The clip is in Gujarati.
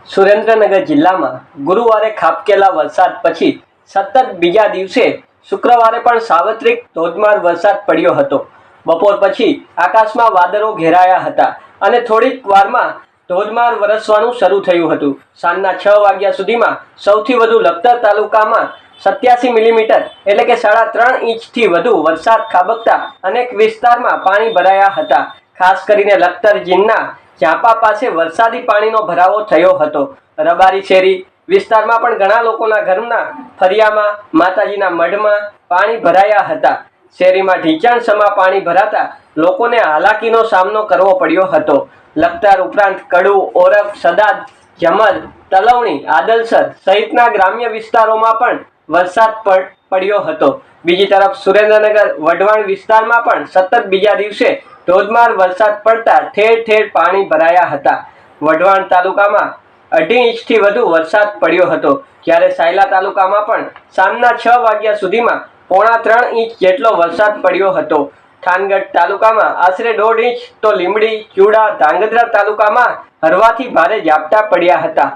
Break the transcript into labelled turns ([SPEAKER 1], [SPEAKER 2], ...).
[SPEAKER 1] સુરેન્દ્રનગર જિલ્લામાં ગુરુવારે ખાબકેલા વરસાદ પછી સતત બીજા દિવસે શુક્રવારે પણ સાર્વત્રિક ધોધમાર વરસાદ પડ્યો હતો। બપોર પછી આકાશમાં વાદળો ઘેરાયા હતા અને થોડીક વારમાં ધોધમાર વરસવાનું શરૂ થયું હતું। સાંજના 6 વાગ્યા સુધીમાં સૌથી વધુ લખતર તાલુકામાં 87 મિલીમીટર એટલે કે 3.5 ઇંચથી વધુ વરસાદ ખાબકતા અનેક વિસ્તારમાં પાણી ભરાયા હતા। ખાસ કરીને લખતર જીન્ના ઝાપા પાસે વરસાદી પાણીનો ભરાવો થયો હતો। રબારી શેરી વિસ્તારમાં પણ ઘણા લોકોના ઘરના ફરિયામાં માતાજીના મઢમાં પાણી ભરાયા હતા। શેરીમાં ઢીંચાણસમા પાણી ભરાતા લોકોને હાલાકીનો સામનો કરવો પડ્યો હતો। લખતર ઉપરાંત કડુ, ઓરખ, સદાદ, જમલ, તલવણી, આદલસર સહિતના ગ્રામ્ય વિસ્તારોમાં પણ વરસાદ પડ્યો હતો। બીજી તરફ સુરેન્દ્રનગર વઢવાણ વિસ્તારમાં પણ સતત બીજા દિવસે ધોધમાર વરસાદ પડતા ઠેર ઠેર પાણી ભરાયા હતા। વઢવાણ તાલુકામાં 2.5 ઇંચથી વધુ વરસાદ પડ્યો હતો, જ્યારે સાયલા તાલુકામાં પણ સાંજના 6 વાગ્યા સુધીમાં 3.25 ઇંચ જેટલો વરસાદ પડ્યો હતો। થાનગઢ તાલુકામાં આશરે 1.5 ઇંચ તો લીંબડી, ચુડા, ધાંગધ્રા તાલુકામાં હળવાથી ભારે ઝાપટા પડ્યા હતા।